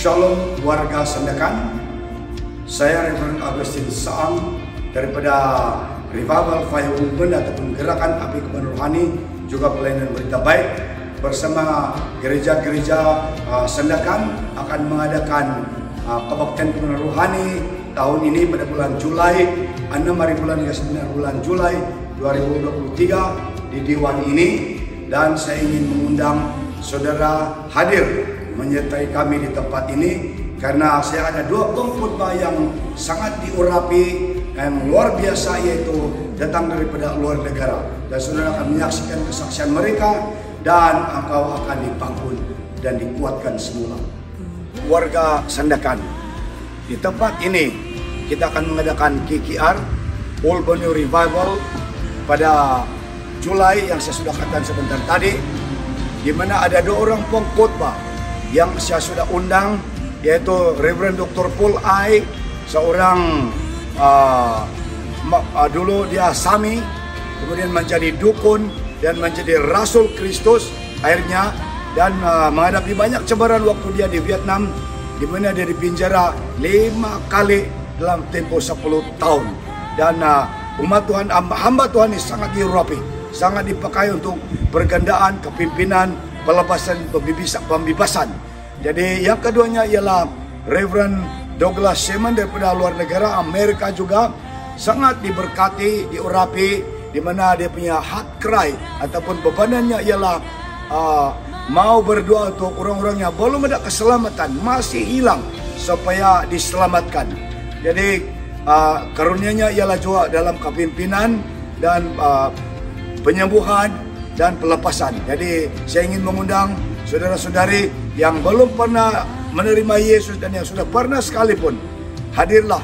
Shalom warga Sandakan, saya Reverend Agustin Saang daripada Revival Fire Movement ataupun Gerakan Api Kebenaran Rohani, juga pelayanan berita baik bersama gereja-gereja Sandakan akan mengadakan kebaktian kebenaran rohani tahun ini pada bulan Julai, 6 hari bulan hingga 9 bulan Julai 2023 di Diwan ini, dan saya ingin mengundang saudara hadir menyertai kami di tempat ini karena saya ada dua pengkhotbah yang sangat diurapi yang luar biasa, yaitu datang daripada luar negara, dan saudara akan menyaksikan kesaksian mereka dan engkau akan dibangun dan dikuatkan semula. Warga Sandakan, di tempat ini kita akan mengadakan KKR All Bonnew Revival pada Julai yang saya sudah katakan sebentar tadi, di mana ada dua orang pengkhotbah yang saya sudah undang, yaitu Reverend Dr. Paul I, seorang dulu dia Sami, kemudian menjadi dukun dan menjadi Rasul Kristus akhirnya, dan menghadapi banyak cobaan waktu dia di Vietnam, di mana dia dipenjara 5 kali dalam tempo 10 tahun. Dan umat Tuhan, hamba Tuhan ini sangat diurapi, sangat dipakai untuk pergandaan, kepimpinan, pelepasan, pembebasan. Jadi yang keduanya ialah Reverend Douglas Seaman daripada luar negara, Amerika juga, sangat diberkati, diurapi, di mana dia punya heart cry ataupun bebanannya ialah mau berdoa untuk orang-orang yang belum ada keselamatan, masih hilang, supaya diselamatkan. Jadi karunia-Nya ialah juga dalam kepimpinan dan penyembuhan dan pelepasan. Jadi saya ingin mengundang saudara-saudari yang belum pernah menerima Yesus dan yang sudah pernah sekalipun, hadirlah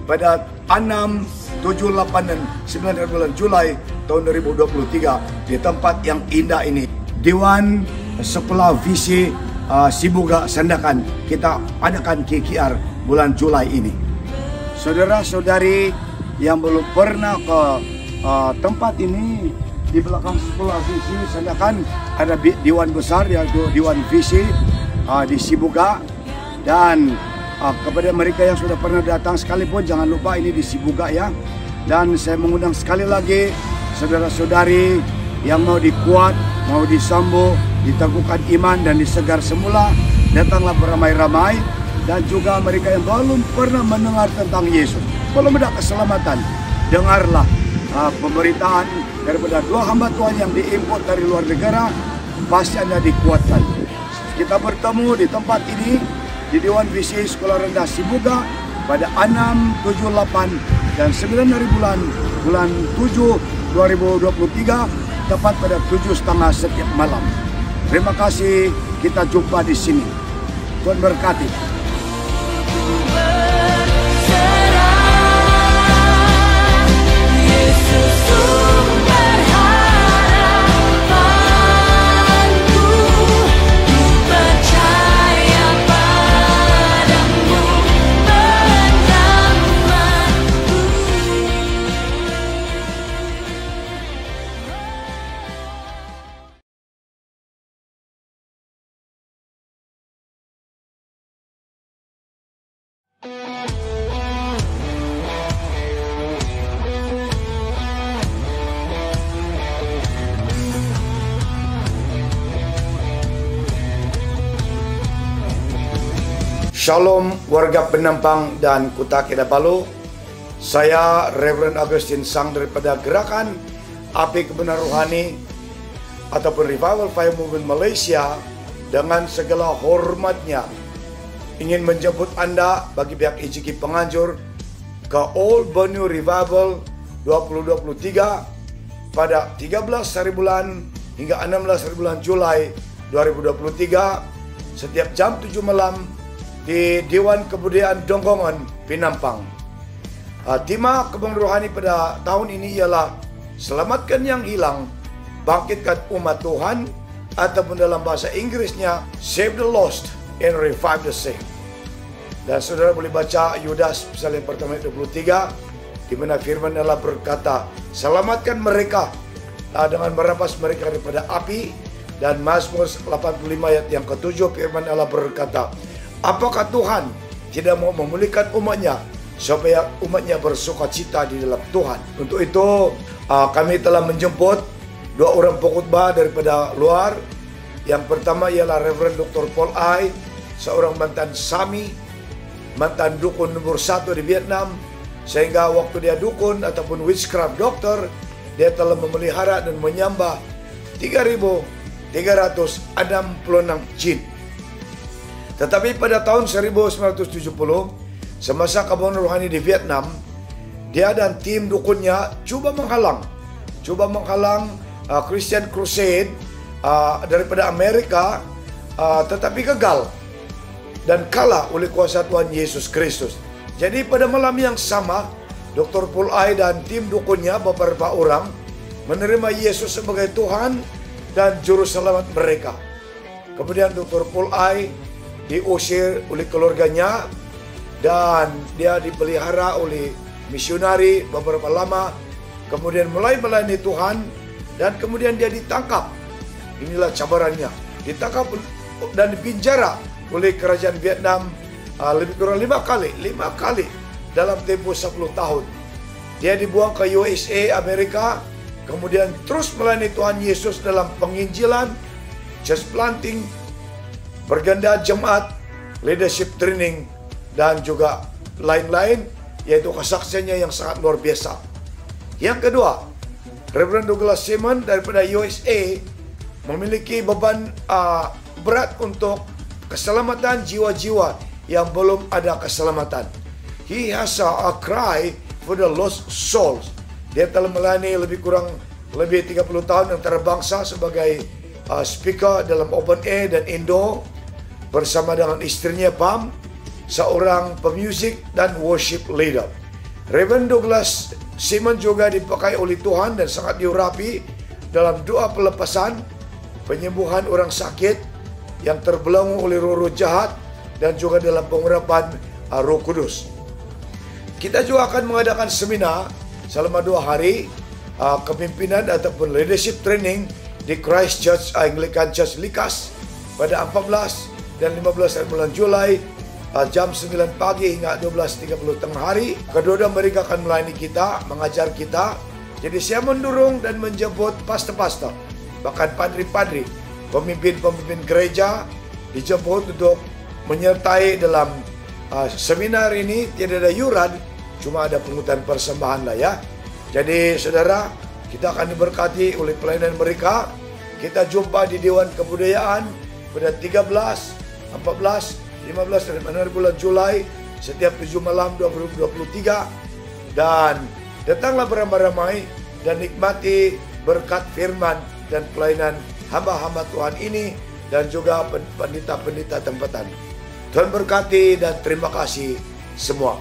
pada 6, 7, 8, dan 9 bulan Julai tahun 2023 di tempat yang indah ini, Dewan Sekolah Visi Sibuga Sandakan. Kita adakan KKR bulan Julai ini. Saudara-saudari yang belum pernah ke tempat ini, di belakang Sekolah Visi Sandakan ada Dewan Besar, yaitu Dewan Visi di Sibuga. Dan kepada mereka yang sudah pernah datang sekalipun, jangan lupa ini di Sibuga ya. Dan saya mengundang sekali lagi saudara-saudari yang mau dikuat, mau disambu, diteguhkan iman dan disegar semula, datanglah beramai-ramai. Dan juga mereka yang belum pernah mendengar tentang Yesus, belum ada keselamatan, dengarlah pemberitaan daripada dua hamba Tuhan yang diimport dari luar negara, pasti Anda dikuatkan. Kita bertemu di tempat ini di Dewan Visi Sekolah Rendah Sibuga pada 6, 7, 8, dan 9 hari bulan 7 2023, tepat pada 7:30 setiap malam. Terima kasih, kita jumpa di sini. Tuhan berkati. Shalom warga Penampang dan Kuta Kinabalu. Saya Reverend Agustin Saang daripada Gerakan Api Kebenaran Rohani ataupun Revival Fire Movement Malaysia, dengan segala hormatnya ingin menjemput Anda bagi pihak IJK penganjur ke All Bonnew Revival 2023 pada 13 hari bulan hingga 16 hari bulan Julai 2023 setiap jam 7 malam di Dewan Kebudayaan Donggongan, Penampang. Tema kebenaran rohani pada tahun ini ialah selamatkan yang hilang, bangkitkan umat Tuhan, ataupun dalam bahasa Inggrisnya Save the Lost and Revive the Saved. Dan saudara boleh baca Yudas pasal yang pertama ayat 23, di mana firman Allah berkata, selamatkan mereka dengan merampas mereka daripada api. Dan Mazmur 85 ayat yang ke-7 firman Allah berkata, Apakah Tuhan tidak mau memulihkan umatnya supaya umatnya bersukacita di dalam Tuhan? Untuk itu kami telah menjemput 2 orang pengkhotbah daripada luar. Yang pertama ialah Reverend Dr. Paul Ai, seorang mantan Sami, mantan dukun nomor 1 di Vietnam, sehingga waktu dia dukun ataupun witchcraft doctor, dia telah memelihara dan menyembah 3.366 jin. Tetapi pada tahun 1970, semasa kampanye rohani di Vietnam, dia dan tim dukunnya cuba menghalang Christian Crusade daripada Amerika, tetapi gagal dan kalah oleh kuasa Tuhan Yesus Kristus. Jadi pada malam yang sama, Dr. Paul Ai dan tim dukunnya beberapa orang menerima Yesus sebagai Tuhan dan Juru Selamat mereka. Kemudian Dr. Paul Ai diusir oleh keluarganya dan dia dipelihara oleh misionari beberapa lama. Kemudian mulai melayani Tuhan dan kemudian dia ditangkap. Inilah cabarannya. Ditangkap dan dipenjara oleh kerajaan Vietnam lebih kurang 5 kali dalam tempoh 10 tahun. Dia dibuang ke USA, Amerika, kemudian terus melayani Tuhan Yesus dalam penginjilan, church planting, pergandaan jemaat, leadership training, dan juga lain-lain, yaitu kesaksiannya yang sangat luar biasa. Yang kedua, Reverend Douglas Simon daripada USA memiliki beban berat untuk keselamatan jiwa-jiwa yang belum ada keselamatan. He has a cry for the lost souls. Dia telah melayani lebih 30 tahun antarabangsa sebagai speaker dalam Open Air dan Indo bersama dengan istrinya Pam, seorang pemuzik dan worship leader. Reverend Douglas Simon juga dipakai oleh Tuhan dan sangat diurapi dalam doa pelepasan, penyembuhan orang sakit yang terbelenggu oleh roh-roh jahat, dan juga dalam pengurapan Roh Kudus. Kita juga akan mengadakan seminar selama 2 hari kepimpinan ataupun leadership training di Christchurch Anglican Church Likas pada 14 dan 15 bulan Julai jam 9 pagi hingga 12.30 tengah hari. Kedua-dua mereka akan melayani kita, mengajar kita. Jadi saya mendorong dan menjemput pastor-pastor, bahkan padri-padri, pemimpin-pemimpin gereja dijemput untuk menyertai dalam seminar ini. Tidak ada yuran, cuma ada pungutan persembahan lah ya. Jadi saudara, kita akan diberkati oleh pelayanan mereka. Kita jumpa di Dewan Kebudayaan pada 13, 14, 15 dan 16 bulan Julai setiap 7 malam 2023. Dan datanglah beramai-ramai dan nikmati berkat firman dan pelayanan hamba-hamba Tuhan ini dan juga pendeta-pendeta tempatan. Tuhan berkati dan terima kasih semua.